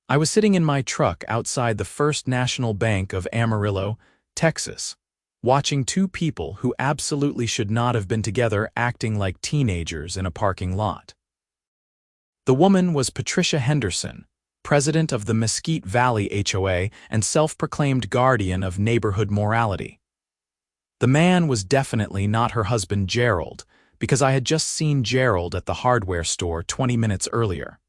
I was sitting in my truck outside the First National Bank of Amarillo, Texas, watching two people who absolutely should not have been together acting like teenagers in a parking lot. The woman was Patricia Henderson, president of the Mesquite Valley HOA and self-proclaimed guardian of neighborhood morality. The man was definitely not her husband Gerald, because I had just seen Gerald at the hardware store 20 minutes earlier.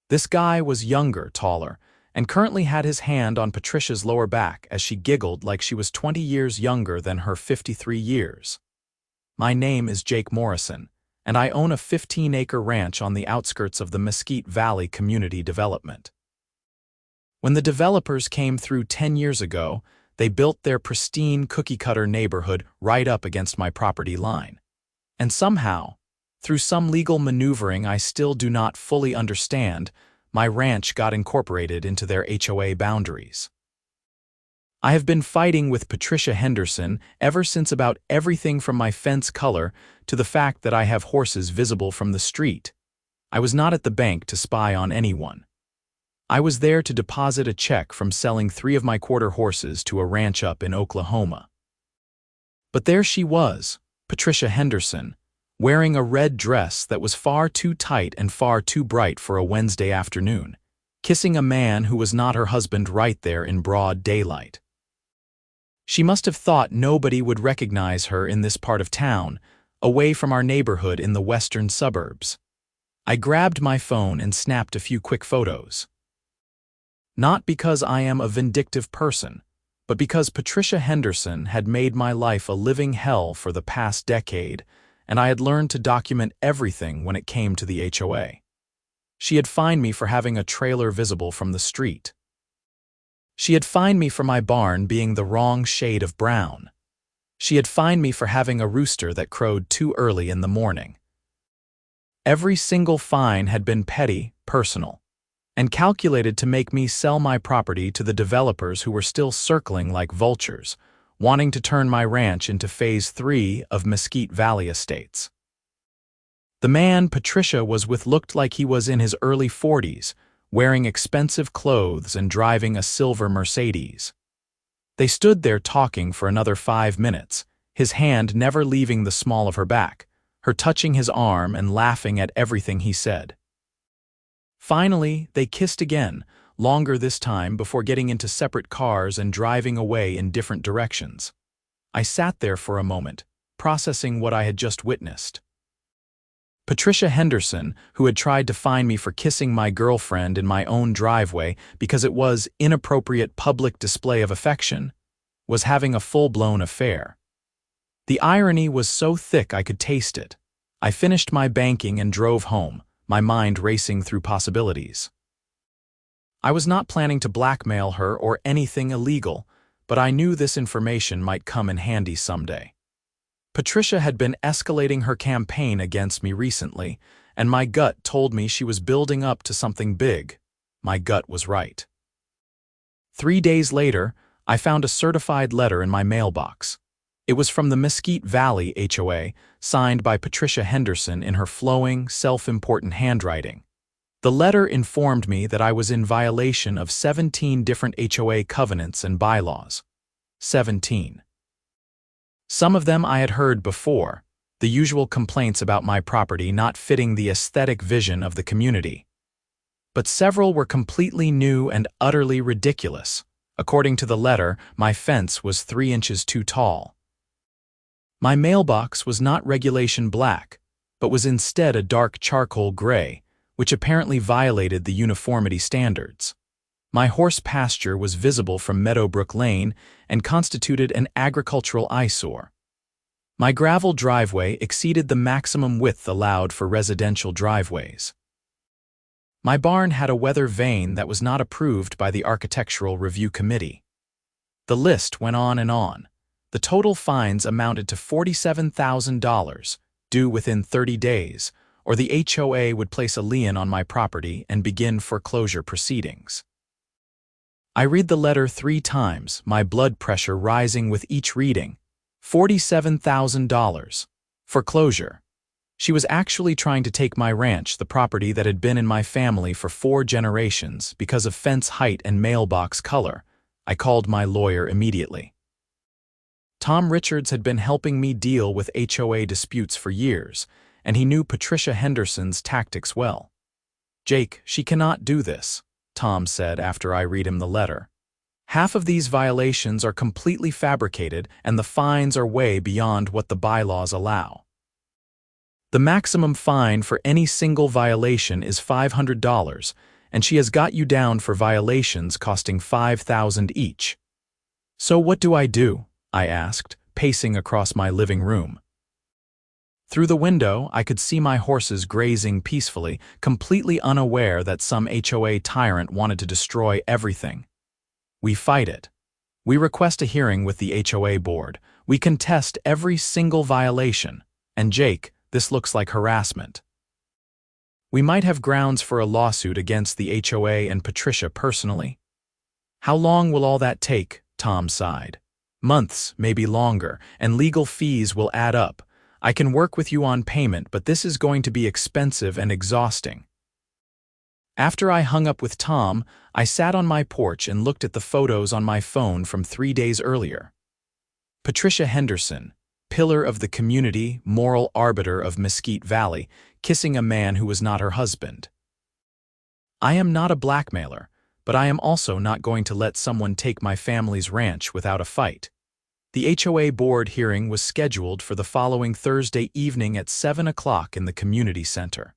This guy was younger, taller, and currently had his hand on Patricia's lower back as she giggled like she was 20 years younger than her 53 years. My name is Jake Morrison, and I own a 15-acre ranch on the outskirts of the Mesquite Valley Community Development. When the developers came through 10 years ago, they built their pristine cookie-cutter neighborhood right up against my property line. And somehow, through some legal maneuvering I still do not fully understand, my ranch got incorporated into their HOA boundaries. I have been fighting with Patricia Henderson ever since about everything from my fence color to the fact that I have horses visible from the street. I was not at the bank to spy on anyone. I was there to deposit a check from selling 3 of my quarter horses to a ranch up in Oklahoma. But there she was, Patricia Henderson, wearing a red dress that was far too tight and far too bright for a Wednesday afternoon, kissing a man who was not her husband right there in broad daylight. She must have thought nobody would recognize her in this part of town, away from our neighborhood in the western suburbs. I grabbed my phone and snapped a few quick photos. Not because I am a vindictive person, but because Patricia Henderson had made my life a living hell for the past decade, and I had learned to document everything when it came to the HOA. She had fined me for having a trailer visible from the street. She had fined me for my barn being the wrong shade of brown. She had fined me for having a rooster that crowed too early in the morning. Every single fine had been petty, personal, and calculated to make me sell my property to the developers who were still circling like vultures, wanting to turn my ranch into Phase 3 of Mesquite Valley Estates. The man Patricia was with looked like he was in his early 40s, wearing expensive clothes and driving a silver Mercedes. They stood there talking for another 5 minutes, his hand never leaving the small of her back, her touching his arm and laughing at everything he said. Finally, they kissed again, longer this time before getting into separate cars and driving away in different directions. I sat there for a moment, processing what I had just witnessed. Patricia Henderson, who had tried to fine me for kissing my girlfriend in my own driveway because it was inappropriate public display of affection, was having a full-blown affair. The irony was so thick I could taste it. I finished my banking and drove home, my mind racing through possibilities. I was not planning to blackmail her or anything illegal, but I knew this information might come in handy someday. Patricia had been escalating her campaign against me recently, and my gut told me she was building up to something big. My gut was right. 3 days later, I found a certified letter in my mailbox. It was from the Mesquite Valley HOA, signed by Patricia Henderson in her flowing, self-important handwriting. The letter informed me that I was in violation of 17 different HOA covenants and bylaws. 17. Some of them I had heard before, the usual complaints about my property not fitting the aesthetic vision of the community. But several were completely new and utterly ridiculous. According to the letter, my fence was 3 inches too tall. My mailbox was not regulation black, but was instead a dark charcoal gray, which apparently violated the uniformity standards. My horse pasture was visible from Meadowbrook Lane and constituted an agricultural eyesore. My gravel driveway exceeded the maximum width allowed for residential driveways. My barn had a weather vane that was not approved by the Architectural Review Committee. The list went on and on. The total fines amounted to $47,000, due within 30 days, or the HOA would place a lien on my property and begin foreclosure proceedings. I read the letter 3 times, my blood pressure rising with each reading. $47,000. Foreclosure. She was actually trying to take my ranch, the property that had been in my family for 4 generations, because of fence height and mailbox color. I called my lawyer immediately. Tom Richards had been helping me deal with HOA disputes for years, and he knew Patricia Henderson's tactics well. "Jake, she cannot do this," Tom said after I read him the letter. "Half of these violations are completely fabricated, and the fines are way beyond what the bylaws allow. The maximum fine for any single violation is $500, and she has got you down for violations costing $5,000 each." "So what do I do?" I asked, pacing across my living room. Through the window, I could see my horses grazing peacefully, completely unaware that some HOA tyrant wanted to destroy everything. "We fight it. We request a hearing with the HOA board. We contest every single violation. And Jake, this looks like harassment. We might have grounds for a lawsuit against the HOA and Patricia personally." "How long will all that take?" Tom sighed. "Months, maybe longer, and legal fees will add up. I can work with you on payment, but this is going to be expensive and exhausting." After I hung up with Tom, I sat on my porch and looked at the photos on my phone from 3 days earlier. Patricia Henderson, pillar of the community, moral arbiter of Mesquite Valley, kissing a man who was not her husband. I am not a blackmailer, but I am also not going to let someone take my family's ranch without a fight. The HOA board hearing was scheduled for the following Thursday evening at 7 o'clock in the community center.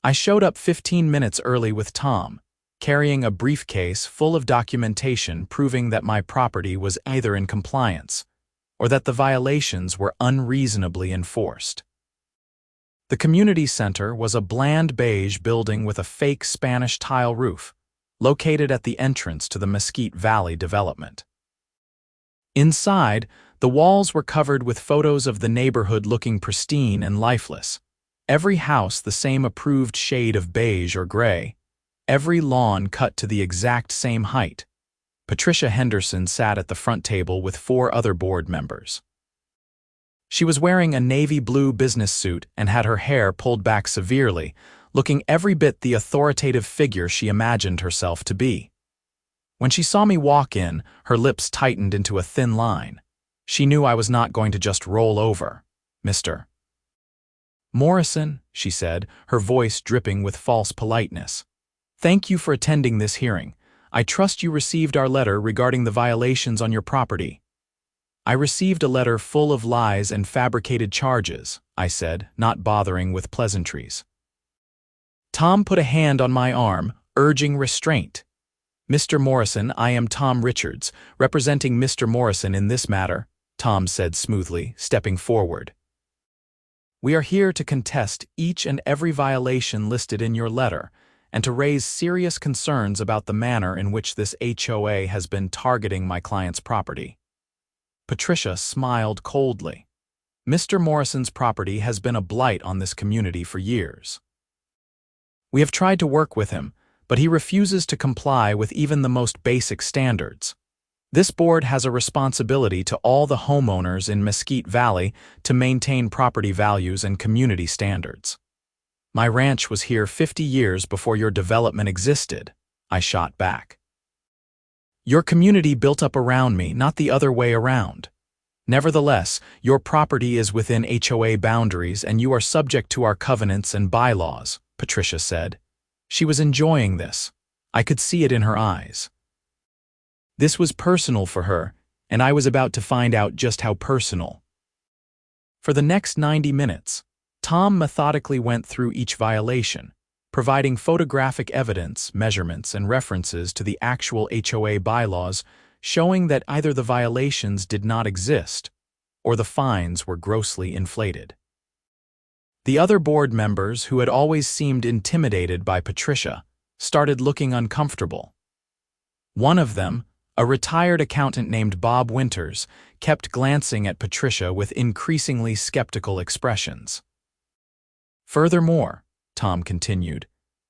I showed up 15 minutes early with Tom, carrying a briefcase full of documentation proving that my property was either in compliance or that the violations were unreasonably enforced. The community center was a bland beige building with a fake Spanish tile roof, located at the entrance to the Mesquite Valley development. Inside, the walls were covered with photos of the neighborhood looking pristine and lifeless. Every house the same approved shade of beige or gray. Every lawn cut to the exact same height. Patricia Henderson sat at the front table with 4 other board members. She was wearing a navy blue business suit and had her hair pulled back severely, looking every bit the authoritative figure she imagined herself to be. When she saw me walk in, her lips tightened into a thin line. She knew I was not going to just roll over. "Mr. Morrison," she said, her voice dripping with false politeness. "Thank you for attending this hearing. I trust you received our letter regarding the violations on your property." "I received a letter full of lies and fabricated charges," I said, not bothering with pleasantries. Tom put a hand on my arm, urging restraint. "Mr. Morrison, I am Tom Richards, representing Mr. Morrison in this matter," Tom said smoothly, stepping forward. "We are here to contest each and every violation listed in your letter, and to raise serious concerns about the manner in which this HOA has been targeting my client's property." Patricia smiled coldly. "Mr. Morrison's property has been a blight on this community for years. We have tried to work with him, but he refuses to comply with even the most basic standards. This board has a responsibility to all the homeowners in Mesquite Valley to maintain property values and community standards. My ranch was here 50 years before your development existed," I shot back. "Your community built up around me, not the other way around. Nevertheless, your property is within HOA boundaries and you are subject to our covenants and bylaws," Patricia said. She was enjoying this. I could see it in her eyes. This was personal for her, and I was about to find out just how personal. For the next 90 minutes, Tom methodically went through each violation, providing photographic evidence, measurements, and references to the actual HOA bylaws, showing that either the violations did not exist or the fines were grossly inflated. The other board members, who had always seemed intimidated by Patricia, started looking uncomfortable. One of them, a retired accountant named Bob Winters, kept glancing at Patricia with increasingly skeptical expressions. "Furthermore," Tom continued,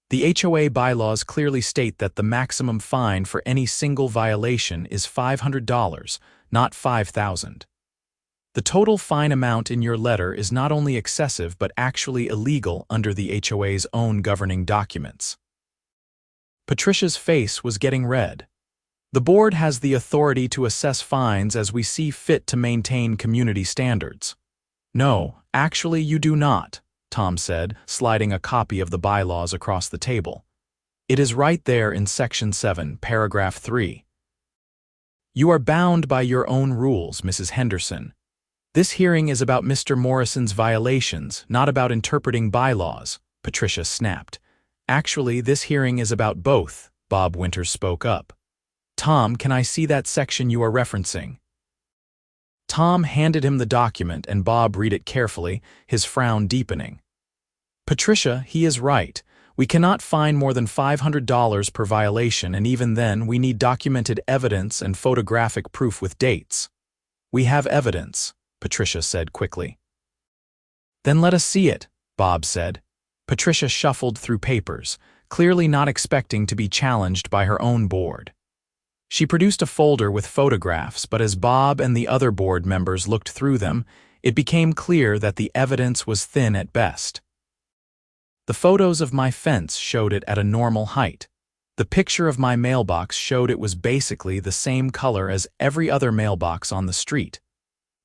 "the HOA bylaws clearly state that the maximum fine for any single violation is $500, not $5,000. The total fine amount in your letter is not only excessive but actually illegal under the HOA's own governing documents. Patricia's face was getting red. The board has the authority to assess fines as we see fit to maintain community standards. No, actually you do not, Tom said, sliding a copy of the bylaws across the table. It is right there in Section 7, Paragraph 3. You are bound by your own rules, Mrs. Henderson. This hearing is about Mr. Morrison's violations, not about interpreting bylaws, Patricia snapped. Actually, this hearing is about both, Bob Winters spoke up. Tom, can I see that section you are referencing? Tom handed him the document and Bob read it carefully, his frown deepening. Patricia, he is right. We cannot fine more than $500 per violation, and even then we need documented evidence and photographic proof with dates. We have evidence, Patricia said quickly. Then let us see it, Bob said. Patricia shuffled through papers, clearly not expecting to be challenged by her own board. She produced a folder with photographs, but as Bob and the other board members looked through them, it became clear that the evidence was thin at best. The photos of my fence showed it at a normal height. The picture of my mailbox showed it was basically the same color as every other mailbox on the street.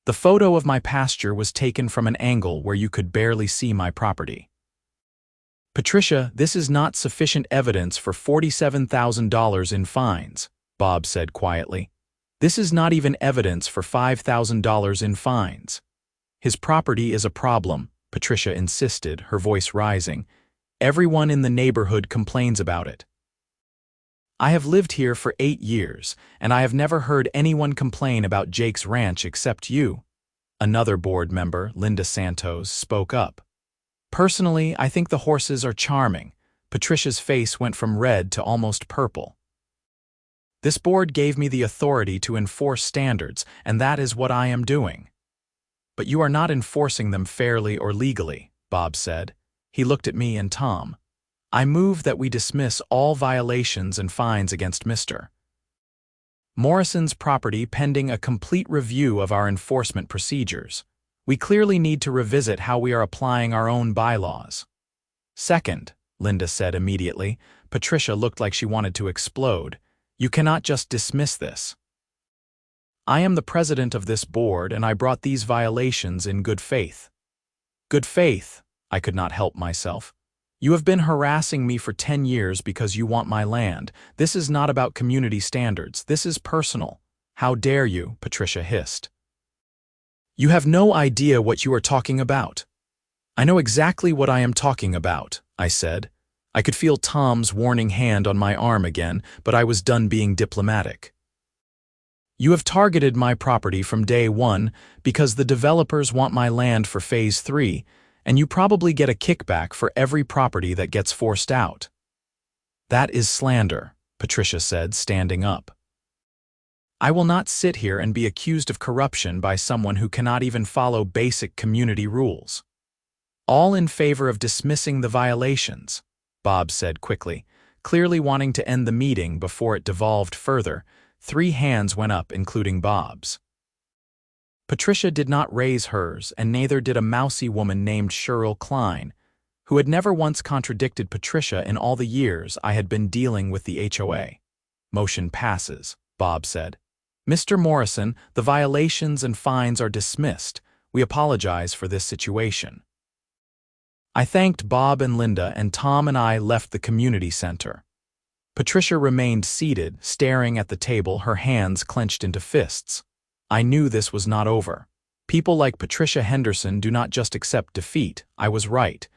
The photo of my pasture was taken from an angle where you could barely see my property. Patricia, this is not sufficient evidence for $47,000 in fines, Bob said quietly. This is not even evidence for $5,000 in fines. His property is a problem, Patricia insisted, her voice rising. Everyone in the neighborhood complains about it. I have lived here for 8 years, and I have never heard anyone complain about Jake's ranch except you. Another board member, Linda Santos, spoke up. Personally, I think the horses are charming. Patricia's face went from red to almost purple. This board gave me the authority to enforce standards, and that is what I am doing. But you are not enforcing them fairly or legally, Bob said. He looked at me and Tom. I move that we dismiss all violations and fines against Mr. Morrison's property pending a complete review of our enforcement procedures. We clearly need to revisit how we are applying our own bylaws. Second, Linda said immediately. Patricia looked like she wanted to explode. You cannot just dismiss this. I am the president of this board, and I brought these violations in good faith. Good faith, I could not help myself. You have been harassing me for 10 years because you want my land. This is not about community standards. This is personal. How dare you, Patricia hissed. You have no idea what you are talking about. I know exactly what I am talking about, I said. I could feel Tom's warning hand on my arm again, but I was done being diplomatic. You have targeted my property from day one because the developers want my land for Phase 3, and you probably get a kickback for every property that gets forced out. That is slander, Patricia said, standing up. I will not sit here and be accused of corruption by someone who cannot even follow basic community rules. All in favor of dismissing the violations, Bob said quickly, clearly wanting to end the meeting before it devolved further. 3 hands went up, including Bob's. Patricia did not raise hers, and neither did a mousy woman named Cheryl Klein, who had never once contradicted Patricia in all the years I had been dealing with the HOA. Motion passes, Bob said. Mr. Morrison, the violations and fines are dismissed. We apologize for this situation. I thanked Bob and Linda, and Tom and I left the community center. Patricia remained seated, staring at the table, her hands clenched into fists. I knew this was not over. People like Patricia Henderson do not just accept defeat. I was right.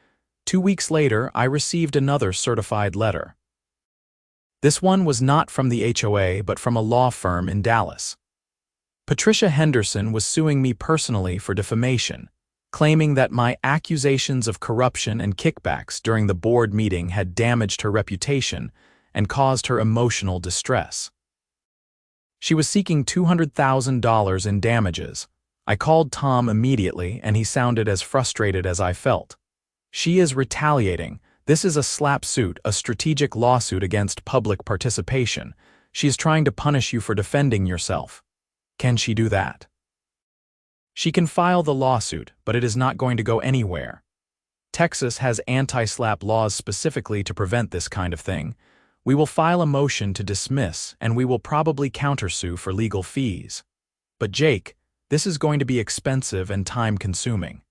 2 weeks later, I received another certified letter. This one was not from the HOA, but from a law firm in Dallas. Patricia Henderson was suing me personally for defamation, claiming that my accusations of corruption and kickbacks during the board meeting had damaged her reputation and caused her emotional distress. She was seeking $200,000 in damages. I called Tom immediately, and he sounded as frustrated as I felt. She is retaliating. This is a slap suit, a strategic lawsuit against public participation. She is trying to punish you for defending yourself. Can she do that? She can file the lawsuit, but it is not going to go anywhere. Texas has anti-SLAPP laws specifically to prevent this kind of thing. We will file a motion to dismiss, and we will probably countersue for legal fees. But Jake, this is going to be expensive and time-consuming.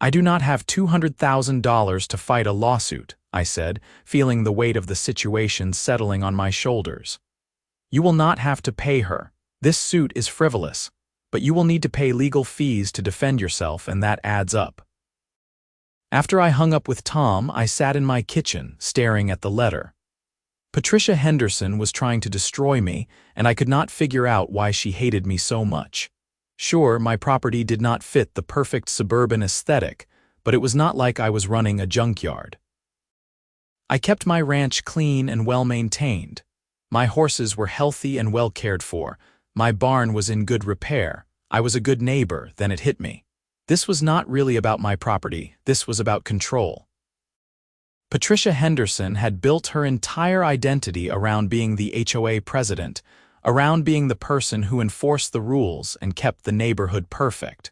I do not have $200,000 to fight a lawsuit, I said, feeling the weight of the situation settling on my shoulders. You will not have to pay her. This suit is frivolous, but you will need to pay legal fees to defend yourself, and that adds up. After I hung up with Tom, I sat in my kitchen, staring at the letter. Patricia Henderson was trying to destroy me, and I could not figure out why she hated me so much. Sure, my property did not fit the perfect suburban aesthetic, but it was not like I was running a junkyard. I kept my ranch clean and well-maintained. My horses were healthy and well cared for. My barn was in good repair. I was a good neighbor. Then it hit me. This was not really about my property. This was about control. Patricia Henderson had built her entire identity around being the HOA president, around being the person who enforced the rules and kept the neighborhood perfect.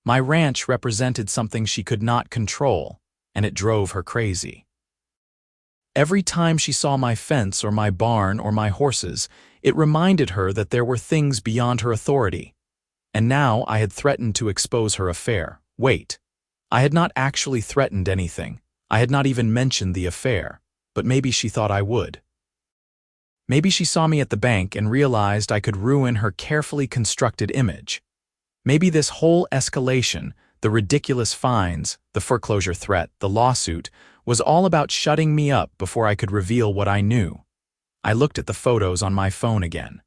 My ranch represented something she could not control, and it drove her crazy. Every time she saw my fence or my barn or my horses, it reminded her that there were things beyond her authority. And now I had threatened to expose her affair. Wait, I had not actually threatened anything. I had not even mentioned the affair, but maybe she thought I would. Maybe she saw me at the bank and realized I could ruin her carefully constructed image. Maybe this whole escalation, the ridiculous fines, the foreclosure threat, the lawsuit, was all about shutting me up before I could reveal what I knew. I looked at the photos on my phone again.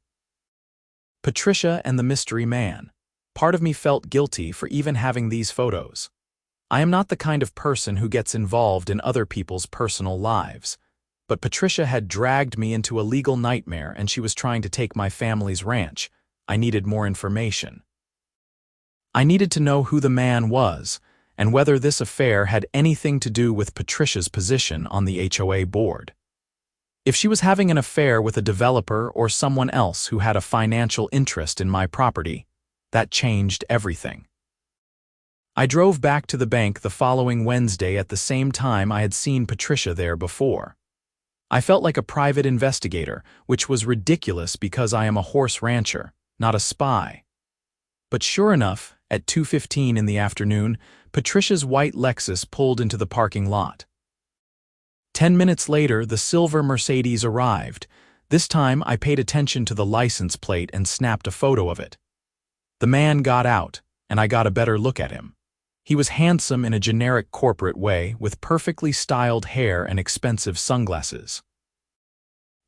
Patricia and the mystery man. Part of me felt guilty for even having these photos. I am not the kind of person who gets involved in other people's personal lives. But Patricia had dragged me into a legal nightmare, and she was trying to take my family's ranch. I needed more information. I needed to know who the man was, and whether this affair had anything to do with Patricia's position on the HOA board. If she was having an affair with a developer or someone else who had a financial interest in my property, that changed everything. I drove back to the bank the following Wednesday at the same time I had seen Patricia there before. I felt like a private investigator, which was ridiculous because I am a horse rancher, not a spy. But sure enough, at 2:15 in the afternoon, Patricia's white Lexus pulled into the parking lot. 10 minutes later, the silver Mercedes arrived. This time, I paid attention to the license plate and snapped a photo of it. The man got out, and I got a better look at him. He was handsome in a generic corporate way, with perfectly styled hair and expensive sunglasses.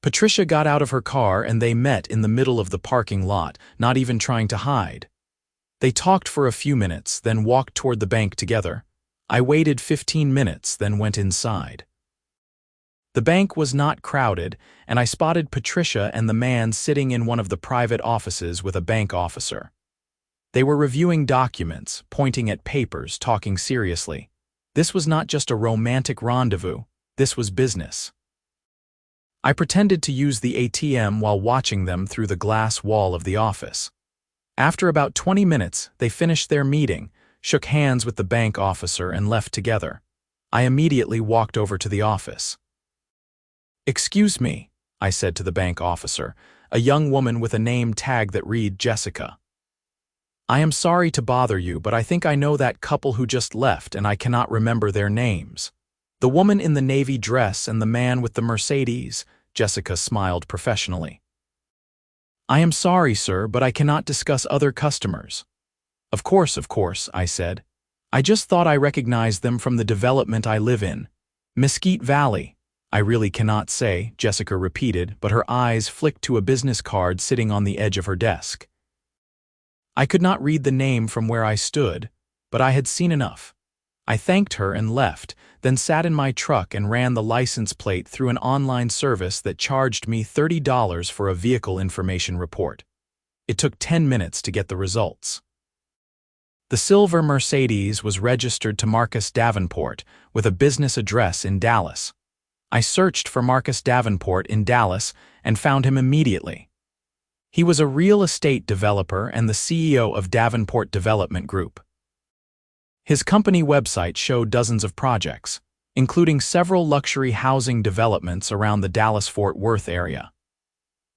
Patricia got out of her car and they met in the middle of the parking lot, not even trying to hide. They talked for a few minutes, then walked toward the bank together. I waited 15 minutes, then went inside. The bank was not crowded, and I spotted Patricia and the man sitting in one of the private offices with a bank officer. They were reviewing documents, pointing at papers, talking seriously. This was not just a romantic rendezvous, this was business. I pretended to use the ATM while watching them through the glass wall of the office. After about 20 minutes, they finished their meeting, shook hands with the bank officer, and left together. I immediately walked over to the office. "Excuse me," I said to the bank officer, a young woman with a name tag that read Jessica. "I am sorry to bother you, but I think I know that couple who just left, and I cannot remember their names. The woman in the navy dress and the man with the Mercedes," Jessica smiled professionally. "I am sorry, sir, but I cannot discuss other customers." Of course, I said. "I just thought I recognized them from the development I live in. Mesquite Valley." "I really cannot say," Jessica repeated, but her eyes flicked to a business card sitting on the edge of her desk. I could not read the name from where I stood, but I had seen enough. I thanked her and left, then sat in my truck and ran the license plate through an online service that charged me $30 for a vehicle information report. It took 10 minutes to get the results. The silver Mercedes was registered to Marcus Davenport with a business address in Dallas. I searched for Marcus Davenport in Dallas and found him immediately. He was a real estate developer and the CEO of Davenport Development Group. His company website showed dozens of projects, including several luxury housing developments around the Dallas-Fort Worth area.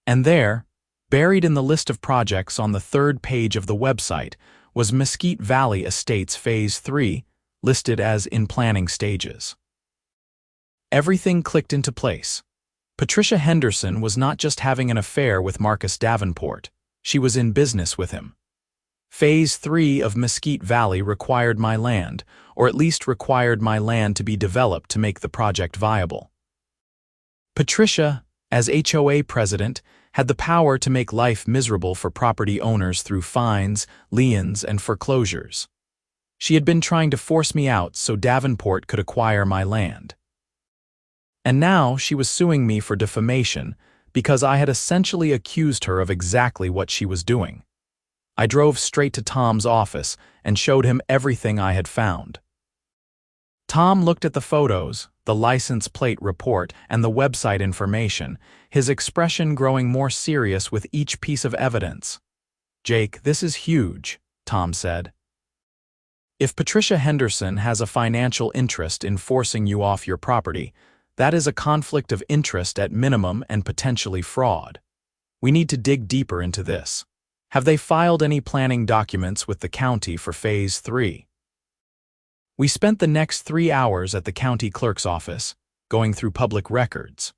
And there, buried in the list of projects on the third page of the website, was Mesquite Valley Estates Phase 3, listed as in planning stages. Everything clicked into place. Patricia Henderson was not just having an affair with Marcus Davenport, she was in business with him. Phase 3 of Mesquite Valley required my land, or at least required my land to be developed to make the project viable. Patricia, as HOA president, had the power to make life miserable for property owners through fines, liens, and foreclosures. She had been trying to force me out so Davenport could acquire my land. And now she was suing me for defamation because I had essentially accused her of exactly what she was doing. I drove straight to Tom's office and showed him everything I had found. Tom looked at the photos, the license plate report, and the website information, his expression growing more serious with each piece of evidence. "Jake, this is huge," Tom said. "If Patricia Henderson has a financial interest in forcing you off your property, that is a conflict of interest at minimum and potentially fraud. We need to dig deeper into this. Have they filed any planning documents with the county for Phase 3? We spent the next 3 hours at the county clerk's office, going through public records.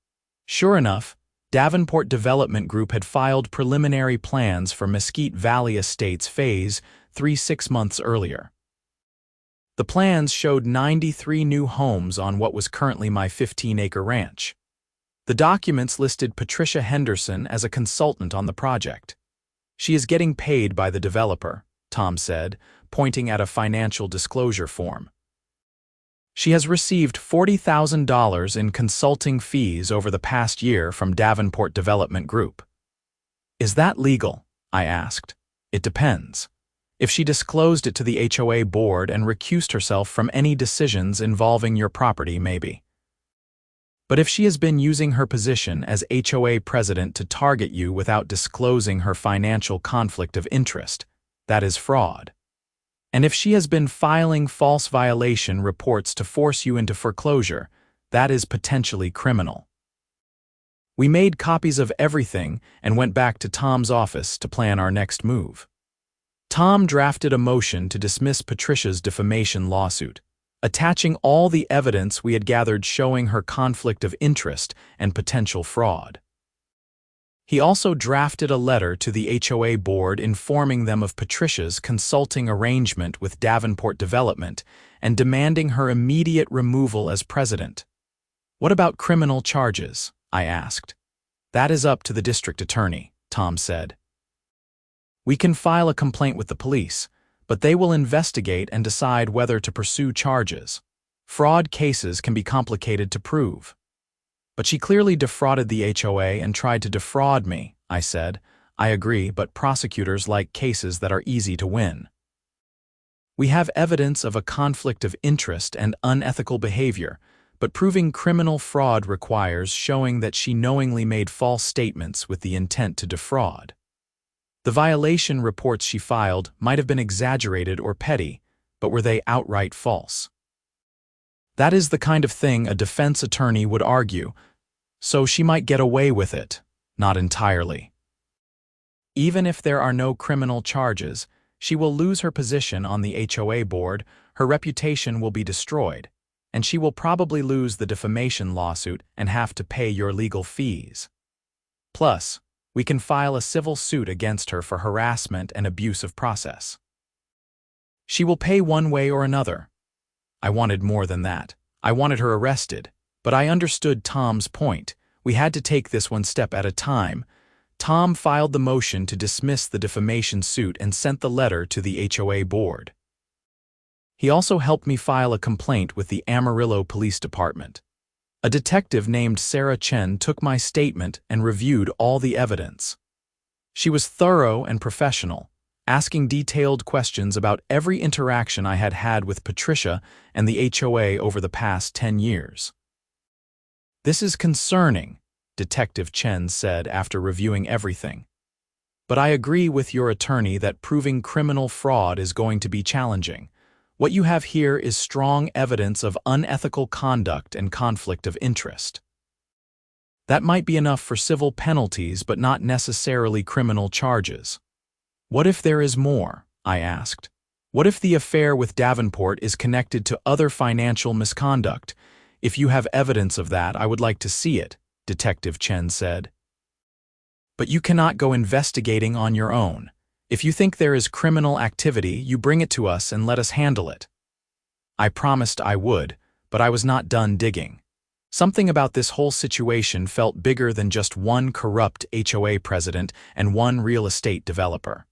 Sure enough, Davenport Development Group had filed preliminary plans for Mesquite Valley Estates Phase 3 6 months earlier. The plans showed 93 new homes on what was currently my 15-acre ranch. The documents listed Patricia Henderson as a consultant on the project. She is getting paid by the developer, Tom said, pointing at a financial disclosure form. She has received $40,000 in consulting fees over the past year from Davenport Development Group. Is that legal? I asked. It depends. If she disclosed it to the HOA board and recused herself from any decisions involving your property, maybe. But if she has been using her position as HOA president to target you without disclosing her financial conflict of interest, that is fraud. And if she has been filing false violation reports to force you into foreclosure, that is potentially criminal. We made copies of everything and went back to Tom's office to plan our next move. Tom drafted a motion to dismiss Patricia's defamation lawsuit, attaching all the evidence we had gathered showing her conflict of interest and potential fraud. He also drafted a letter to the HOA board informing them of Patricia's consulting arrangement with Davenport Development and demanding her immediate removal as president. "What about criminal charges?" I asked. "That is up to the district attorney," Tom said. "We can file a complaint with the police, but they will investigate and decide whether to pursue charges. Fraud cases can be complicated to prove." "But she clearly defrauded the HOA and tried to defraud me," I said. "I agree, but prosecutors like cases that are easy to win." "We have evidence of a conflict of interest and unethical behavior, but proving criminal fraud requires showing that she knowingly made false statements with the intent to defraud. The violation reports she filed might have been exaggerated or petty, but were they outright false? That is the kind of thing a defense attorney would argue, so she might get away with it, not entirely. Even if there are no criminal charges, she will lose her position on the HOA board, her reputation will be destroyed, and she will probably lose the defamation lawsuit and have to pay your legal fees. Plus, we can file a civil suit against her for harassment and abuse of process. She will pay one way or another. I wanted more than that. I wanted her arrested, but I understood Tom's point. We had to take this one step at a time. Tom filed the motion to dismiss the defamation suit and sent the letter to the HOA board. He also helped me file a complaint with the Amarillo Police Department. A detective named Sarah Chen took my statement and reviewed all the evidence. She was thorough and professional, asking detailed questions about every interaction I had had with Patricia and the HOA over the past 10 years. "This is concerning," Detective Chen said after reviewing everything. but I agree with your attorney that proving criminal fraud is going to be challenging. What you have here is strong evidence of unethical conduct and conflict of interest. That might be enough for civil penalties, but not necessarily criminal charges. What if there is more? I asked. What if the affair with Davenport is connected to other financial misconduct? If you have evidence of that, I would like to see it, Detective Chen said. But you cannot go investigating on your own. If you think there is criminal activity, you bring it to us and let us handle it. I promised I would, but I was not done digging. Something about this whole situation felt bigger than just one corrupt HOA president and one real estate developer.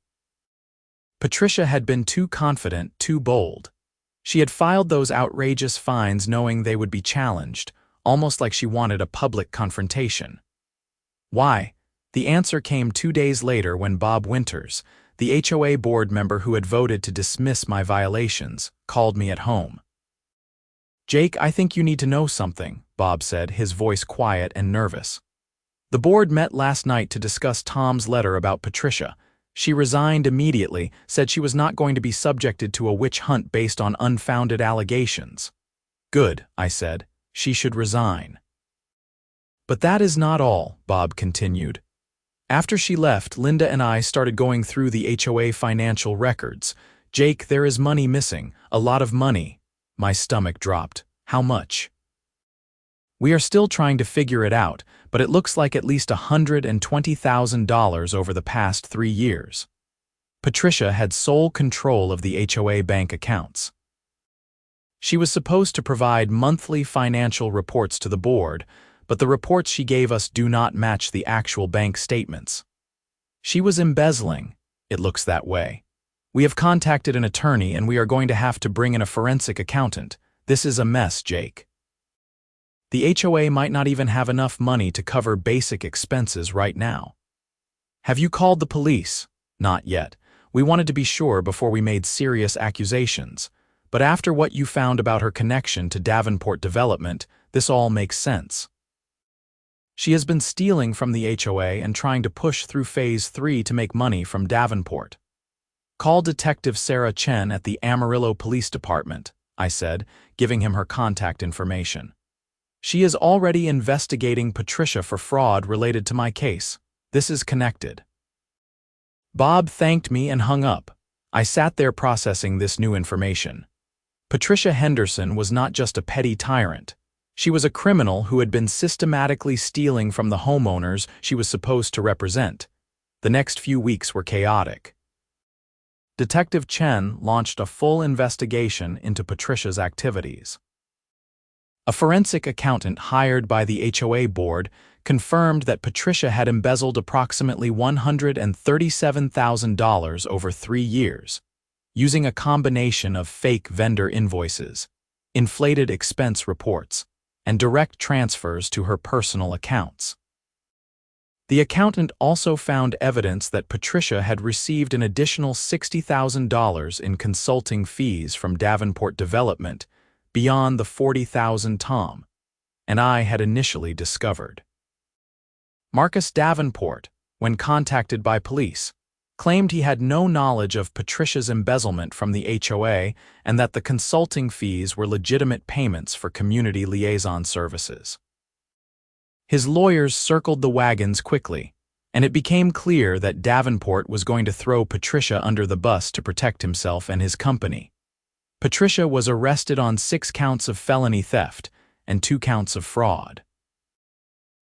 Patricia had been too confident, too bold. She had filed those outrageous fines knowing they would be challenged, almost like she wanted a public confrontation. Why? The answer came 2 days later when Bob Winters, the HOA board member who had voted to dismiss my violations, called me at home. "Jake, I think you need to know something," Bob said, his voice quiet and nervous. "The board met last night to discuss Tom's letter about Patricia. She resigned immediately, said she was not going to be subjected to a witch hunt based on unfounded allegations." "Good," I said. "She should resign." "But that is not all," Bob continued. "After she left, Linda and I started going through the HOA financial records. Jake, there is money missing, a lot of money." My stomach dropped. "How much?" "We are still trying to figure it out, but it looks like at least $120,000 over the past 3 years. Patricia had sole control of the HOA bank accounts. She was supposed to provide monthly financial reports to the board, but the reports she gave us do not match the actual bank statements. She was embezzling. It looks that way. We have contacted an attorney and we are going to have to bring in a forensic accountant. This is a mess, Jake. The HOA might not even have enough money to cover basic expenses right now." "Have you called the police?" "Not yet. We wanted to be sure before we made serious accusations. But after what you found about her connection to Davenport Development, this all makes sense. She has been stealing from the HOA and trying to push through Phase 3 to make money from Davenport." "Call Detective Sarah Chen at the Amarillo Police Department," I said, giving him her contact information. "She is already investigating Patricia for fraud related to my case. This is connected." Bob thanked me and hung up. I sat there processing this new information. Patricia Henderson was not just a petty tyrant. She was a criminal who had been systematically stealing from the homeowners she was supposed to represent. The next few weeks were chaotic. Detective Chen launched a full investigation into Patricia's activities. A forensic accountant hired by the HOA board confirmed that Patricia had embezzled approximately $137,000 over 3 years, using a combination of fake vendor invoices, inflated expense reports, and direct transfers to her personal accounts. The accountant also found evidence that Patricia had received an additional $60,000 in consulting fees from Davenport Development beyond the $40,000 Tom and I had initially discovered. Marcus Davenport, when contacted by police, claimed he had no knowledge of Patricia's embezzlement from the HOA and that the consulting fees were legitimate payments for community liaison services. His lawyers circled the wagons quickly, and it became clear that Davenport was going to throw Patricia under the bus to protect himself and his company. Patricia was arrested on 6 counts of felony theft and 2 counts of fraud.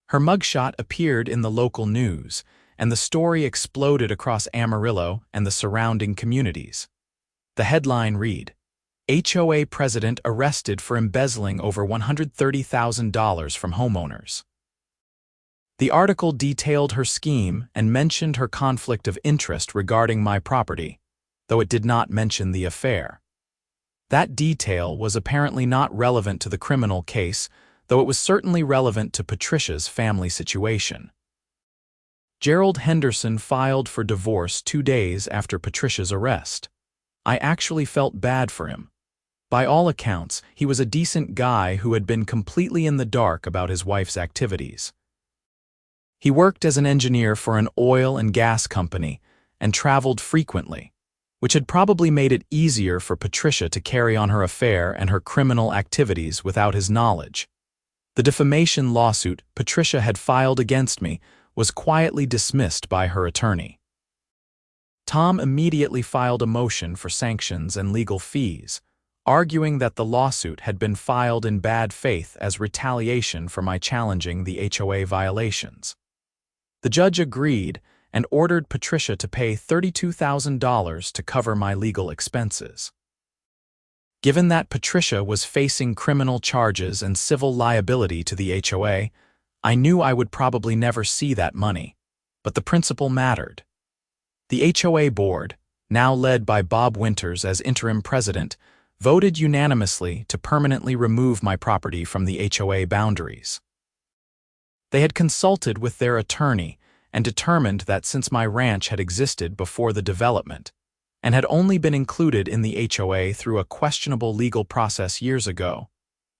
Her mugshot appeared in the local news, and the story exploded across Amarillo and the surrounding communities. The headline read, "HOA President Arrested for Embezzling Over $130,000 from Homeowners." The article detailed her scheme and mentioned her conflict of interest regarding my property, though it did not mention the affair. That detail was apparently not relevant to the criminal case, though it was certainly relevant to Patricia's family situation. Gerald Henderson filed for divorce 2 days after Patricia's arrest. I actually felt bad for him. By all accounts, he was a decent guy who had been completely in the dark about his wife's activities. He worked as an engineer for an oil and gas company, and traveled frequently, which had probably made it easier for Patricia to carry on her affair and her criminal activities without his knowledge. The defamation lawsuit Patricia had filed against me was quietly dismissed by her attorney. Tom immediately filed a motion for sanctions and legal fees, arguing that the lawsuit had been filed in bad faith as retaliation for my challenging the HOA violations. The judge agreed and ordered Patricia to pay $32,000 to cover my legal expenses. Given that Patricia was facing criminal charges and civil liability to the HOA, I knew I would probably never see that money, but the principle mattered. The HOA board, now led by Bob Winters as interim president, voted unanimously to permanently remove my property from the HOA boundaries. They had consulted with their attorney and determined that since my ranch had existed before the development and had only been included in the HOA through a questionable legal process years ago,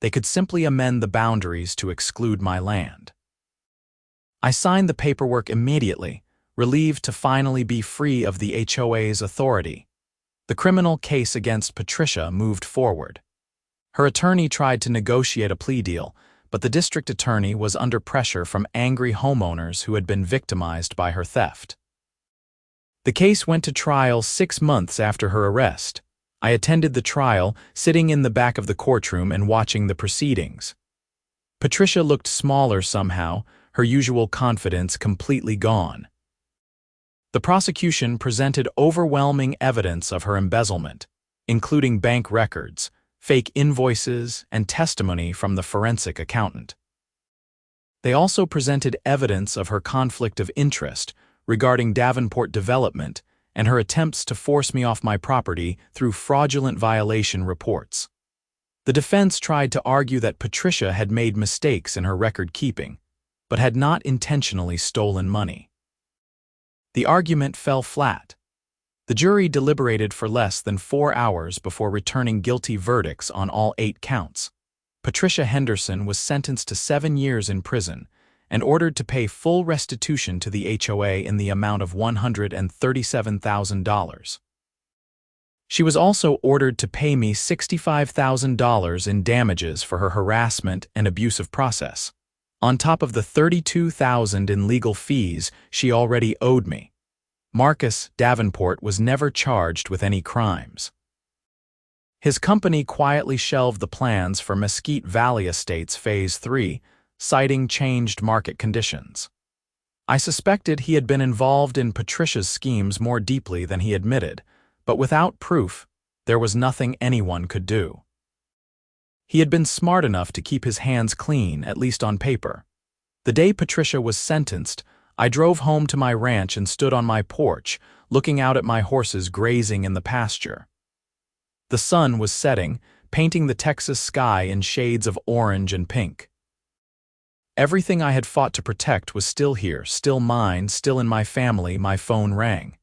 they could simply amend the boundaries to exclude my land. I signed the paperwork immediately, relieved to finally be free of the HOA's authority. The criminal case against Patricia moved forward. Her attorney tried to negotiate a plea deal, but the district attorney was under pressure from angry homeowners who had been victimized by her theft. The case went to trial 6 months after her arrest. I attended the trial, sitting in the back of the courtroom and watching the proceedings. Patricia looked smaller somehow, her usual confidence completely gone. The prosecution presented overwhelming evidence of her embezzlement, including bank records, fake invoices, and testimony from the forensic accountant. They also presented evidence of her conflict of interest regarding Davenport Development and her attempts to force me off my property through fraudulent violation reports. The defense tried to argue that Patricia had made mistakes in her record-keeping, but had not intentionally stolen money. The argument fell flat. The jury deliberated for less than 4 hours before returning guilty verdicts on all 8 counts. Patricia Henderson was sentenced to 7 years in prison and ordered to pay full restitution to the HOA in the amount of $137,000. She was also ordered to pay me $65,000 in damages for her harassment and abusive process, on top of the $32,000 in legal fees she already owed me. Marcus Davenport was never charged with any crimes. His company quietly shelved the plans for Mesquite Valley Estates Phase 3, citing changed market conditions. I suspected he had been involved in Patricia's schemes more deeply than he admitted, but without proof, there was nothing anyone could do. He had been smart enough to keep his hands clean, at least on paper. The day Patricia was sentenced, I drove home to my ranch and stood on my porch, looking out at my horses grazing in the pasture. The sun was setting, painting the Texas sky in shades of orange and pink. Everything I had fought to protect was still here, still mine, still in my family. My phone rang.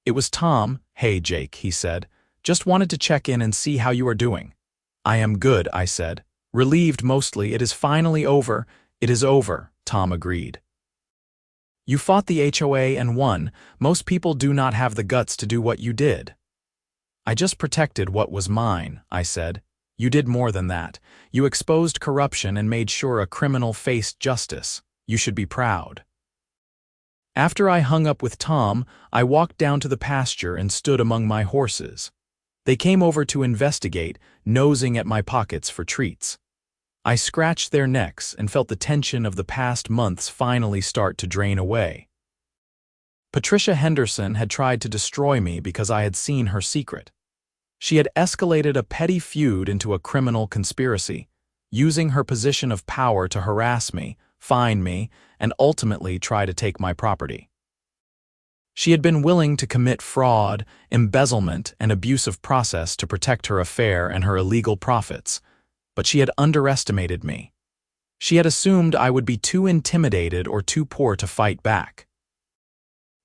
It was Tom. "Hey, Jake," he said. "Just wanted to check in and see how you are doing." "I am good," I said. "Relieved mostly. It is finally over." "It is over," Tom agreed. "You fought the HOA and won. Most people do not have the guts to do what you did." "I just protected what was mine," I said. "You did more than that. You exposed corruption and made sure a criminal faced justice. You should be proud." After I hung up with Tom, I walked down to the pasture and stood among my horses. They came over to investigate, nosing at my pockets for treats. I scratched their necks and felt the tension of the past months finally start to drain away. Patricia Henderson had tried to destroy me because I had seen her secret. She had escalated a petty feud into a criminal conspiracy, using her position of power to harass me, fine me, and ultimately try to take my property. She had been willing to commit fraud, embezzlement, and abusive process to protect her affair and her illegal profits, but she had underestimated me. She had assumed I would be too intimidated or too poor to fight back.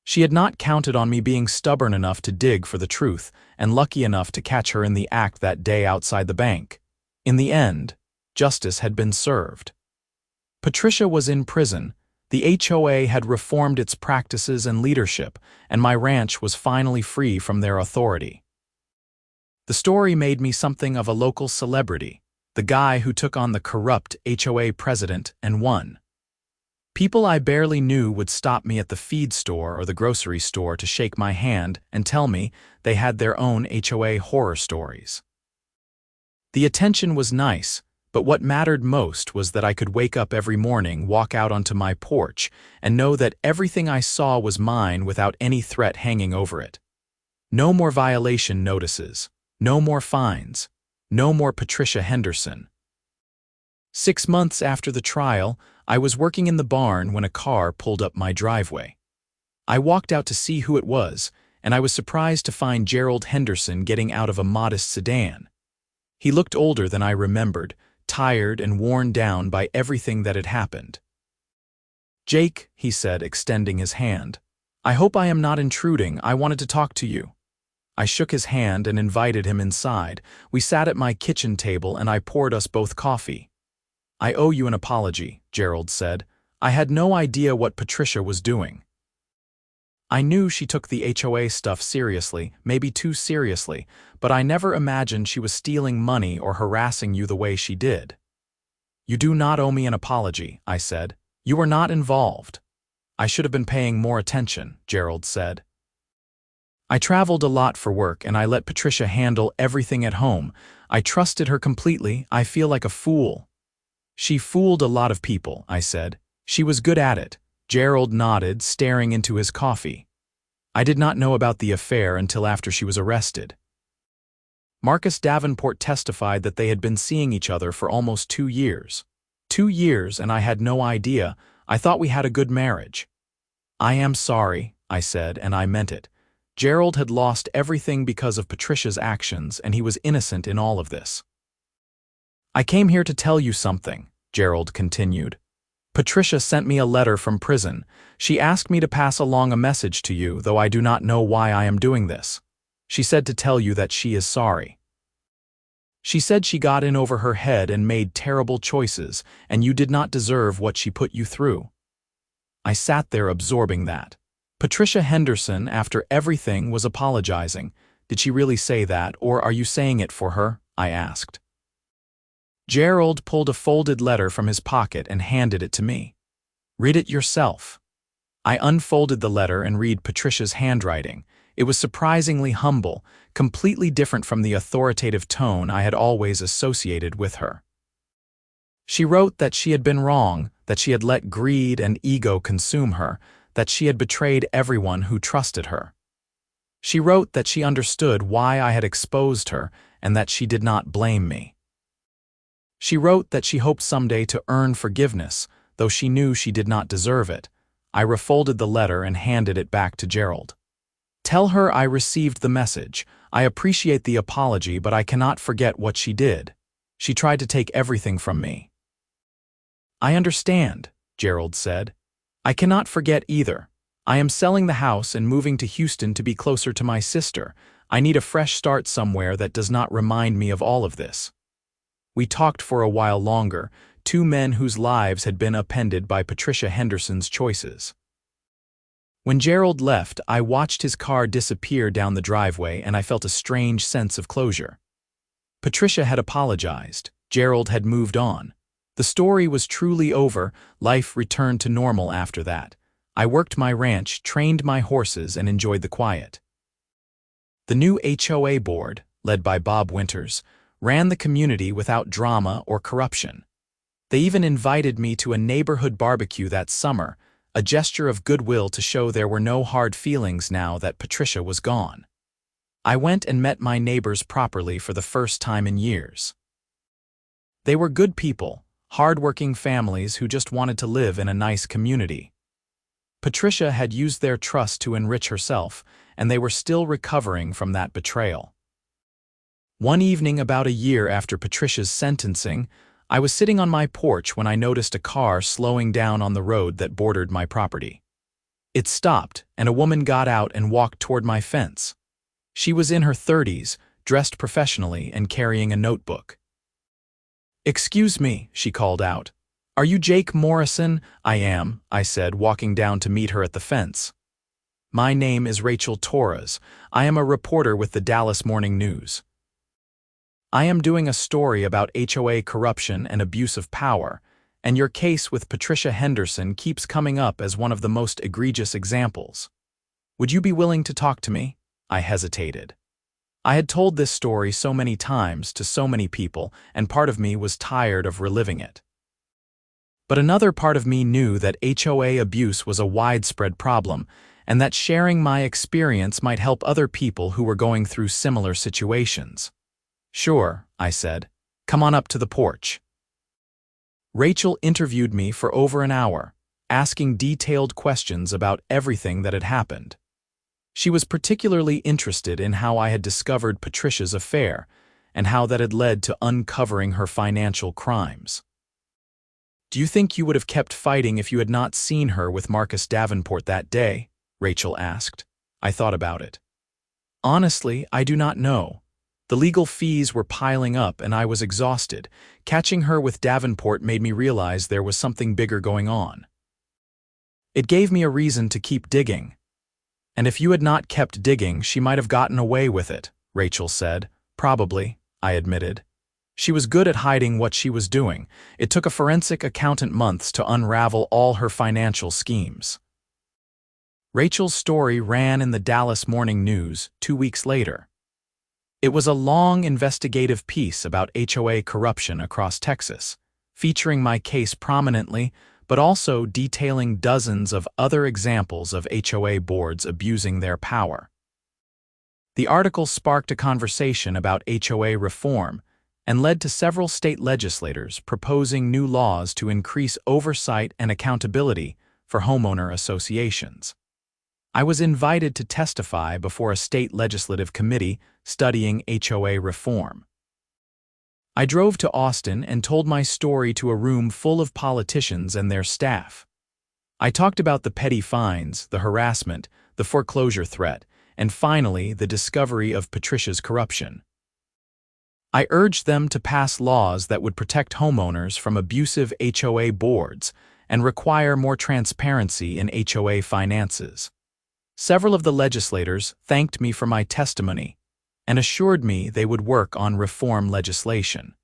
She had not counted on me being stubborn enough to dig for the truth and lucky enough to catch her in the act that day outside the bank. In the end, justice had been served. Patricia was in prison, The HOA had reformed its practices and leadership, and my ranch was finally free from their authority. The story made me something of a local celebrity, the guy who took on the corrupt HOA president and won. People I barely knew would stop me at the feed store or the grocery store to shake my hand and tell me they had their own HOA horror stories. The attention was nice, but what mattered most was that I could wake up every morning, walk out onto my porch, and know that everything I saw was mine without any threat hanging over it. No more violation notices, no more fines, no more Patricia Henderson. 6 months after the trial, I was working in the barn when a car pulled up my driveway. I walked out to see who it was, and I was surprised to find Gerald Henderson getting out of a modest sedan. He looked older than I remembered, tired and worn down by everything that had happened. "Jake," he said, extending his hand. "I hope I am not intruding. I wanted to talk to you." I shook his hand and invited him inside. We sat at my kitchen table and I poured us both coffee. "I owe you an apology," Gerald said. "I had no idea what Patricia was doing. I knew she took the HOA stuff seriously, maybe too seriously, but I never imagined she was stealing money or harassing you the way she did." "You do not owe me an apology," I said. "You were not involved." "I should have been paying more attention," Gerald said. "I traveled a lot for work and I let Patricia handle everything at home. I trusted her completely. I feel like a fool." "She fooled a lot of people," I said. "She was good at it." Gerald nodded, staring into his coffee. "I did not know about the affair until after she was arrested." Marcus Davenport testified that they had been seeing each other for almost 2 years. 2 years, and I had no idea. I thought we had a good marriage. "I am sorry," I said, and I meant it. Gerald had lost everything because of Patricia's actions, and he was innocent in all of this. "I came here to tell you something," Gerald continued. "Patricia sent me a letter from prison. She asked me to pass along a message to you, though I do not know why I am doing this. She said to tell you that she is sorry. She said she got in over her head and made terrible choices, and you did not deserve what she put you through." I sat there absorbing that. Patricia Henderson, after everything, was apologizing. "Did she really say that, or are you saying it for her?" I asked. Gerald pulled a folded letter from his pocket and handed it to me. "Read it yourself." I unfolded the letter and read Patricia's handwriting. It was surprisingly humble, completely different from the authoritative tone I had always associated with her. She wrote that she had been wrong, that she had let greed and ego consume her, that she had betrayed everyone who trusted her. She wrote that she understood why I had exposed her and that she did not blame me. She wrote that she hoped someday to earn forgiveness, though she knew she did not deserve it. I refolded the letter and handed it back to Gerald. "Tell her I received the message. I appreciate the apology, but I cannot forget what she did. She tried to take everything from me." "I understand," Gerald said. "I cannot forget either. I am selling the house and moving to Houston to be closer to my sister. I need a fresh start somewhere that does not remind me of all of this." We talked for a while longer, two men whose lives had been upended by Patricia Henderson's choices. When Gerald left, I watched his car disappear down the driveway and I felt a strange sense of closure. Patricia had apologized. Gerald had moved on. The story was truly over. Life returned to normal after that. I worked my ranch, trained my horses, and enjoyed the quiet. The new HOA board, led by Bob Winters, ran the community without drama or corruption. They even invited me to a neighborhood barbecue that summer, a gesture of goodwill to show there were no hard feelings now that Patricia was gone. I went and met my neighbors properly for the first time in years. They were good people, hard-working families who just wanted to live in a nice community. Patricia had used their trust to enrich herself, and they were still recovering from that betrayal. One evening about a year after Patricia's sentencing, I was sitting on my porch when I noticed a car slowing down on the road that bordered my property. It stopped, and a woman got out and walked toward my fence. She was in her 30s, dressed professionally and carrying a notebook. "Excuse me," she called out. "Are you Jake Morrison?" "I am," I said, walking down to meet her at the fence. "My name is Rachel Torres. I am a reporter with the Dallas Morning News. I am doing a story about HOA corruption and abuse of power, and your case with Patricia Henderson keeps coming up as one of the most egregious examples. Would you be willing to talk to me?" I hesitated. I had told this story so many times to so many people, and part of me was tired of reliving it. But another part of me knew that HOA abuse was a widespread problem, and that sharing my experience might help other people who were going through similar situations. "Sure," I said. "Come on up to the porch." Rachel interviewed me for over an hour, asking detailed questions about everything that had happened. She was particularly interested in how I had discovered Patricia's affair, and how that had led to uncovering her financial crimes. "Do you think you would have kept fighting if you had not seen her with Marcus Davenport that day?" Rachel asked. I thought about it. "Honestly, I do not know. The legal fees were piling up and I was exhausted. Catching her with Davenport made me realize there was something bigger going on. It gave me a reason to keep digging." "And if you had not kept digging, she might have gotten away with it," Rachel said. "Probably," I admitted. "She was good at hiding what she was doing. It took a forensic accountant months to unravel all her financial schemes." Rachel's story ran in the Dallas Morning News 2 weeks later. It was a long investigative piece about HOA corruption across Texas, featuring my case prominently, but also detailing dozens of other examples of HOA boards abusing their power. The article sparked a conversation about HOA reform and led to several state legislators proposing new laws to increase oversight and accountability for homeowner associations. I was invited to testify before a state legislative committee studying HOA reform. I drove to Austin and told my story to a room full of politicians and their staff. I talked about the petty fines, the harassment, the foreclosure threat, and finally the discovery of Patricia's corruption. I urged them to pass laws that would protect homeowners from abusive HOA boards and require more transparency in HOA finances. Several of the legislators thanked me for my testimony and assured me they would work on reform legislation.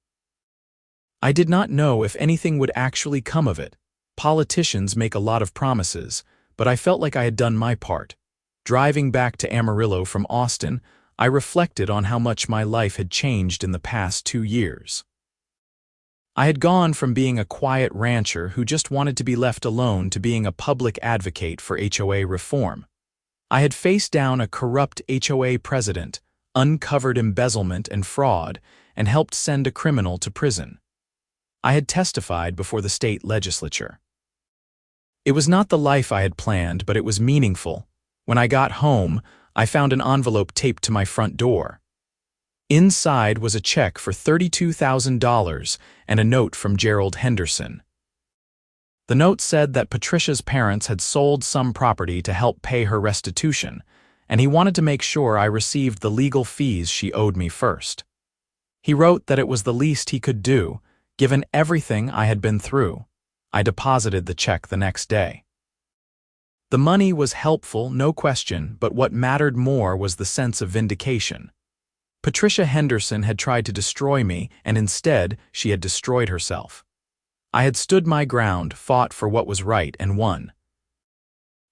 I did not know if anything would actually come of it. Politicians make a lot of promises, but I felt like I had done my part. Driving back to Amarillo from Austin, I reflected on how much my life had changed in the past 2 years. I had gone from being a quiet rancher who just wanted to be left alone to being a public advocate for HOA reform. I had faced down a corrupt HOA president, uncovered embezzlement and fraud, and helped send a criminal to prison. I had testified before the state legislature. It was not the life I had planned, but it was meaningful. When I got home, I found an envelope taped to my front door. Inside was a check for $32,000 and a note from Gerald Henderson. The note said that Patricia's parents had sold some property to help pay her restitution, and he wanted to make sure I received the legal fees she owed me first. He wrote that it was the least he could do, given everything I had been through. I deposited the check the next day. The money was helpful, no question, but what mattered more was the sense of vindication. Patricia Henderson had tried to destroy me, and instead, she had destroyed herself. I had stood my ground, fought for what was right, and won.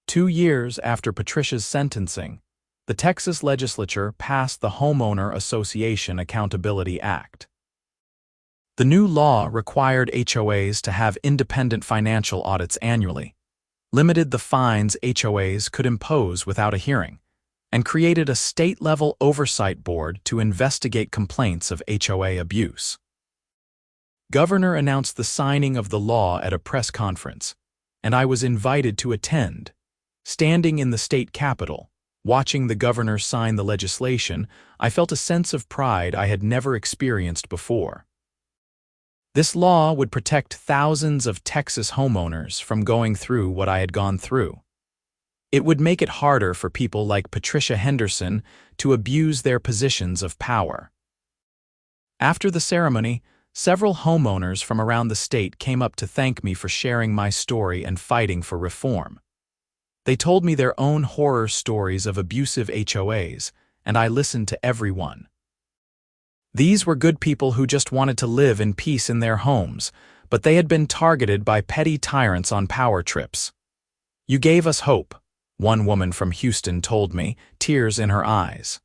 2 years after Patricia's sentencing, the Texas legislature passed the Homeowner Association Accountability Act. The new law required HOAs to have independent financial audits annually, limited the fines HOAs could impose without a hearing, and created a state-level oversight board to investigate complaints of HOA abuse. Governor announced the signing of the law at a press conference, and I was invited to attend. Standing in the state capitol, watching the governor sign the legislation, I felt a sense of pride I had never experienced before. This law would protect thousands of Texas homeowners from going through what I had gone through. It would make it harder for people like Patricia Henderson to abuse their positions of power. After the ceremony, several homeowners from around the state came up to thank me for sharing my story and fighting for reform. They told me their own horror stories of abusive HOAs, and I listened to everyone. These were good people who just wanted to live in peace in their homes, but they had been targeted by petty tyrants on power trips. "You gave us hope," one woman from Houston told me, tears in her eyes.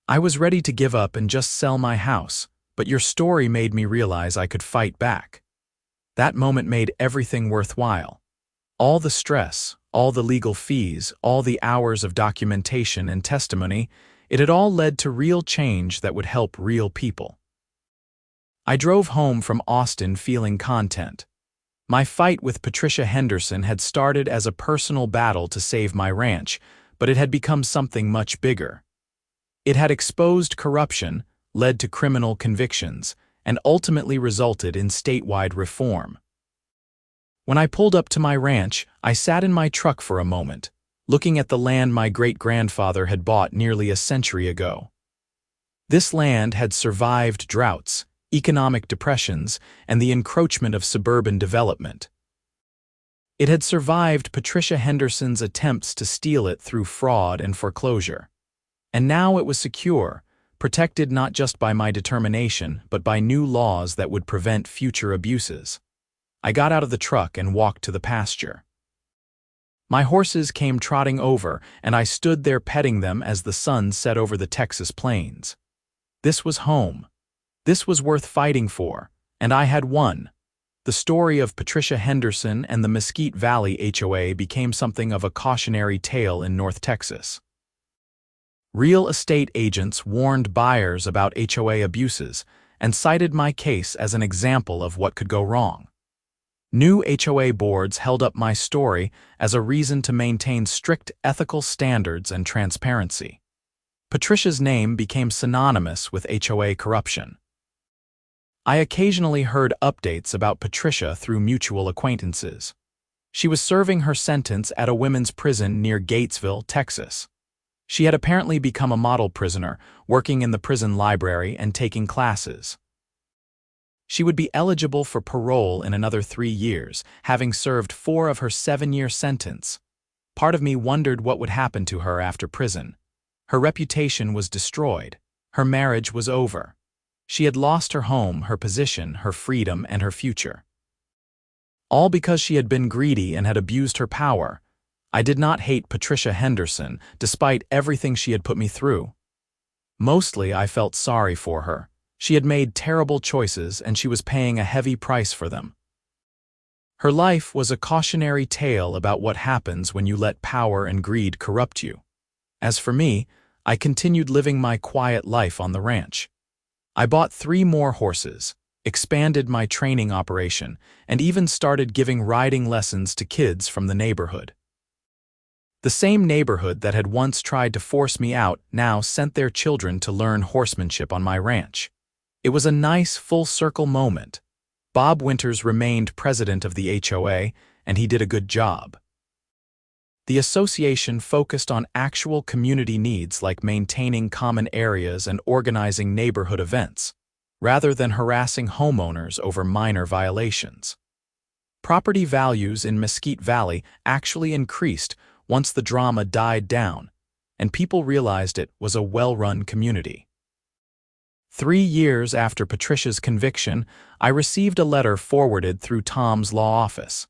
"I was ready to give up and just sell my house, but your story made me realize I could fight back." That moment made everything worthwhile. All the stress, all the legal fees, all the hours of documentation and testimony, it had all led to real change that would help real people. I drove home from Austin feeling content. My fight with Patricia Henderson had started as a personal battle to save my ranch, but it had become something much bigger. It had exposed corruption, led to criminal convictions, and ultimately resulted in statewide reform. When I pulled up to my ranch, I sat in my truck for a moment, looking at the land my great-grandfather had bought nearly a century ago. This land had survived droughts, economic depressions, and the encroachment of suburban development. It had survived Patricia Henderson's attempts to steal it through fraud and foreclosure. And now it was secure, protected not just by my determination, but by new laws that would prevent future abuses. I got out of the truck and walked to the pasture. My horses came trotting over, and I stood there petting them as the sun set over the Texas plains. This was home. This was worth fighting for, and I had won. The story of Patricia Henderson and the Mesquite Valley HOA became something of a cautionary tale in North Texas. Real estate agents warned buyers about HOA abuses and cited my case as an example of what could go wrong. New HOA boards held up my story as a reason to maintain strict ethical standards and transparency. Patricia's name became synonymous with HOA corruption. I occasionally heard updates about Patricia through mutual acquaintances. She was serving her sentence at a women's prison near Gatesville, Texas. She had apparently become a model prisoner, working in the prison library and taking classes. She would be eligible for parole in another 3 years, having served 4 of her 7-year sentence. Part of me wondered what would happen to her after prison. Her reputation was destroyed. Her marriage was over. She had lost her home, her position, her freedom, and her future. All because she had been greedy and had abused her power. I did not hate Patricia Henderson, despite everything she had put me through. Mostly I felt sorry for her. She had made terrible choices and she was paying a heavy price for them. Her life was a cautionary tale about what happens when you let power and greed corrupt you. As for me, I continued living my quiet life on the ranch. I bought 3 more horses, expanded my training operation, and even started giving riding lessons to kids from the neighborhood. The same neighborhood that had once tried to force me out now sent their children to learn horsemanship on my ranch. It was a nice full-circle moment. Bob Winters remained president of the HOA, and he did a good job. The association focused on actual community needs like maintaining common areas and organizing neighborhood events, rather than harassing homeowners over minor violations. Property values in Mesquite Valley actually increased once the drama died down, and people realized it was a well-run community. 3 years after Patricia's conviction, I received a letter forwarded through Tom's law office.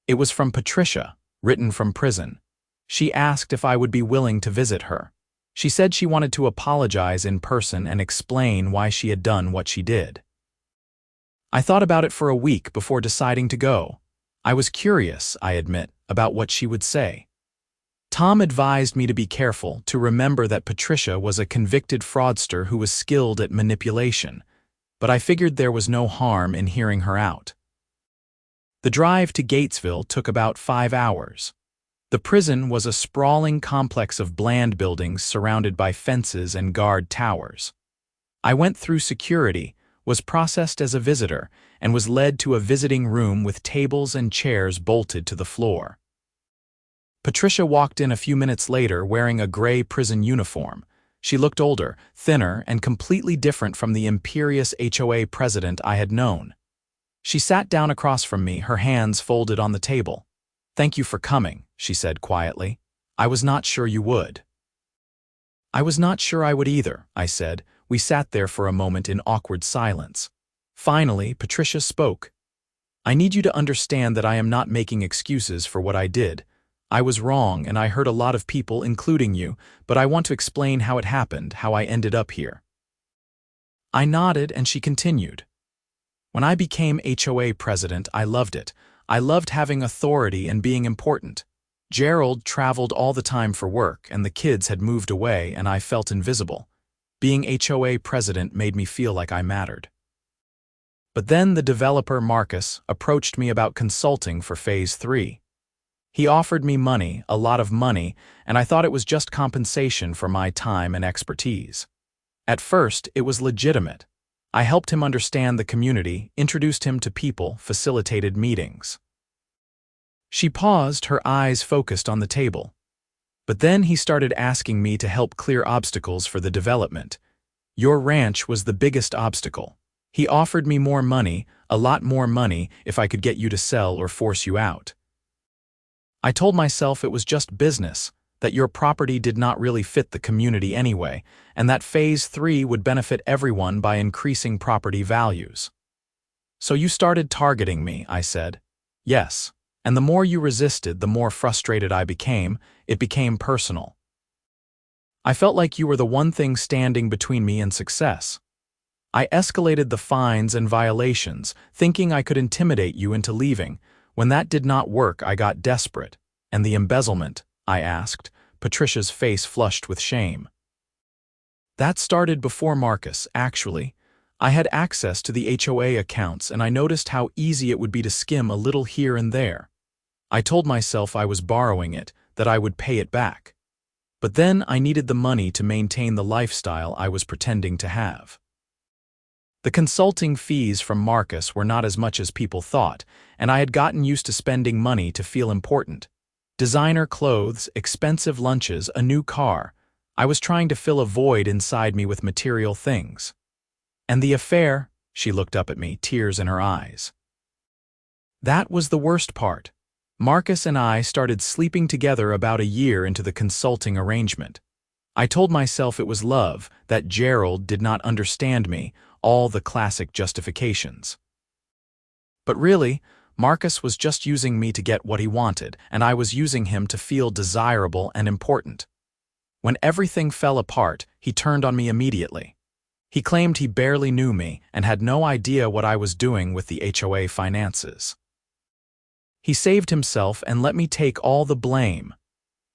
It was from Patricia, written from prison. She asked if I would be willing to visit her. She said she wanted to apologize in person and explain why she had done what she did. I thought about it for a week before deciding to go. I was curious, I admit, about what she would say. Tom advised me to be careful, to remember that Patricia was a convicted fraudster who was skilled at manipulation, but I figured there was no harm in hearing her out. The drive to Gatesville took about 5 hours. The prison was a sprawling complex of bland buildings surrounded by fences and guard towers. I went through security, was processed as a visitor, and was led to a visiting room with tables and chairs bolted to the floor. Patricia walked in a few minutes later wearing a gray prison uniform. She looked older, thinner, and completely different from the imperious HOA president I had known. She sat down across from me, her hands folded on the table. "Thank you for coming," she said quietly. "I was not sure you would." "I was not sure I would either," I said. We sat there for a moment in awkward silence. Finally, Patricia spoke. "I need you to understand that I am not making excuses for what I did. I was wrong and I hurt a lot of people, including you, but I want to explain how it happened, how I ended up here." I nodded and she continued. "When I became HOA president, I loved it. I loved having authority and being important. Gerald traveled all the time for work and the kids had moved away and I felt invisible. Being HOA president made me feel like I mattered. But then the developer, Marcus, approached me about consulting for Phase 3. He offered me money, a lot of money, and I thought it was just compensation for my time and expertise. At first, it was legitimate. I helped him understand the community, introduced him to people, facilitated meetings." She paused, her eyes focused on the table. "But then he started asking me to help clear obstacles for the development. Your ranch was the biggest obstacle. He offered me more money, a lot more money, if I could get you to sell or force you out. I told myself it was just business, that your property did not really fit the community anyway, and that Phase 3 would benefit everyone by increasing property values." "So you started targeting me," I said. "Yes, and the more you resisted, the more frustrated I became. It became personal. I felt like you were the one thing standing between me and success. I escalated the fines and violations, thinking I could intimidate you into leaving. When that did not work, I got desperate. And the embezzlement?" I asked. Patricia's face flushed with shame. "That started before Marcus, actually. I had access to the HOA accounts and I noticed how easy it would be to skim a little here and there. I told myself I was borrowing it, that I would pay it back. But then I needed the money to maintain the lifestyle I was pretending to have. The consulting fees from Marcus were not as much as people thought, and I had gotten used to spending money to feel important. Designer clothes, expensive lunches, a new car. I was trying to fill a void inside me with material things. And the affair," she looked up at me, tears in her eyes. "That was the worst part. Marcus and I started sleeping together about a year into the consulting arrangement. I told myself it was love, that Gerald did not understand me, all the classic justifications. But really, Marcus was just using me to get what he wanted, and I was using him to feel desirable and important. When everything fell apart, he turned on me immediately. He claimed he barely knew me and had no idea what I was doing with the HOA finances. He saved himself and let me take all the blame."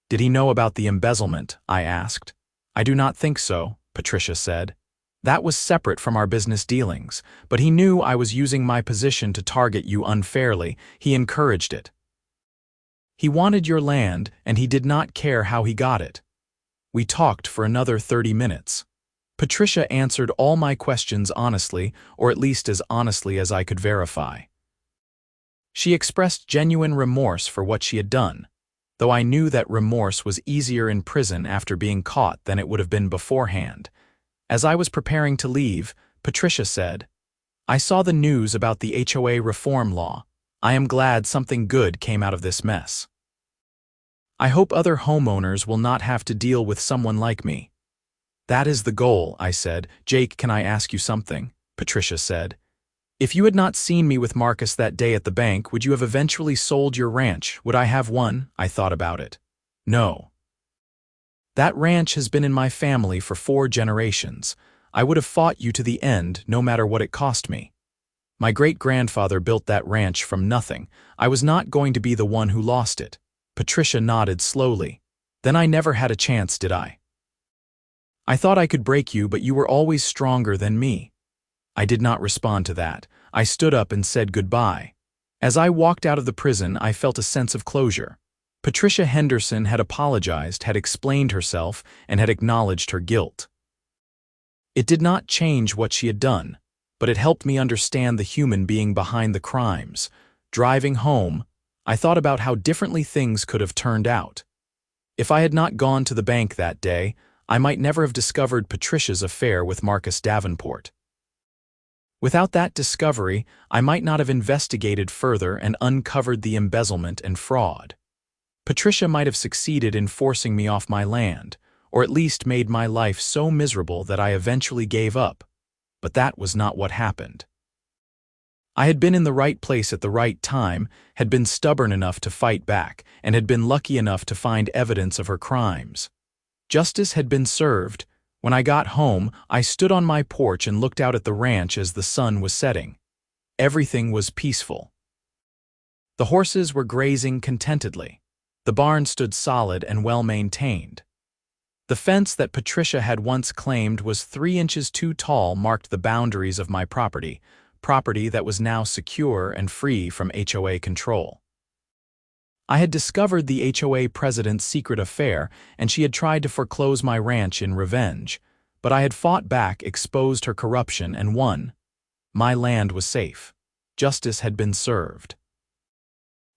"Did he know about the embezzlement?" I asked. "I do not think so," Patricia said. "That was separate from our business dealings, but he knew I was using my position to target you unfairly. He encouraged it. He wanted your land, and he did not care how he got it." We talked for another 30 minutes. Patricia answered all my questions honestly, or at least as honestly as I could verify. She expressed genuine remorse for what she had done, though I knew that remorse was easier in prison after being caught than it would have been beforehand. As I was preparing to leave, Patricia said, "I saw the news about the HOA reform law. I am glad something good came out of this mess. I hope other homeowners will not have to deal with someone like me." "That is the goal," I said. "Jake, can I ask you something?" Patricia said. "If you had not seen me with Marcus that day at the bank, would you have eventually sold your ranch? Would I have one?" I thought about it. "No. That ranch has been in my family for 4 generations. I would have fought you to the end, no matter what it cost me. My great-grandfather built that ranch from nothing. I was not going to be the one who lost it." Patricia nodded slowly. "Then I never had a chance, did I? I thought I could break you, but you were always stronger than me." I did not respond to that. I stood up and said goodbye. As I walked out of the prison, I felt a sense of closure. Patricia Henderson had apologized, had explained herself, and had acknowledged her guilt. It did not change what she had done, but it helped me understand the human being behind the crimes. Driving home, I thought about how differently things could have turned out. If I had not gone to the bank that day, I might never have discovered Patricia's affair with Marcus Davenport. Without that discovery, I might not have investigated further and uncovered the embezzlement and fraud. Patricia might have succeeded in forcing me off my land, or at least made my life so miserable that I eventually gave up. But that was not what happened. I had been in the right place at the right time, had been stubborn enough to fight back, and had been lucky enough to find evidence of her crimes. Justice had been served. When I got home, I stood on my porch and looked out at the ranch as the sun was setting. Everything was peaceful. The horses were grazing contentedly. The barn stood solid and well-maintained. The fence that Patricia had once claimed was 3 inches too tall marked the boundaries of my property that was now secure and free from HOA control. I had discovered the HOA president's secret affair, and she had tried to foreclose my ranch in revenge, but I had fought back, exposed her corruption, and won. My land was safe. Justice had been served.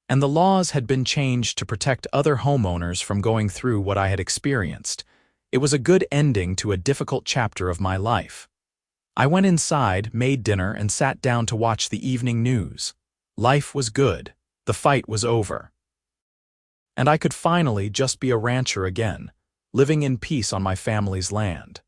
And the laws had been changed to protect other homeowners from going through what I had experienced. It was a good ending to a difficult chapter of my life. I went inside, made dinner, and sat down to watch the evening news. Life was good. The fight was over. And I could finally just be a rancher again, living in peace on my family's land.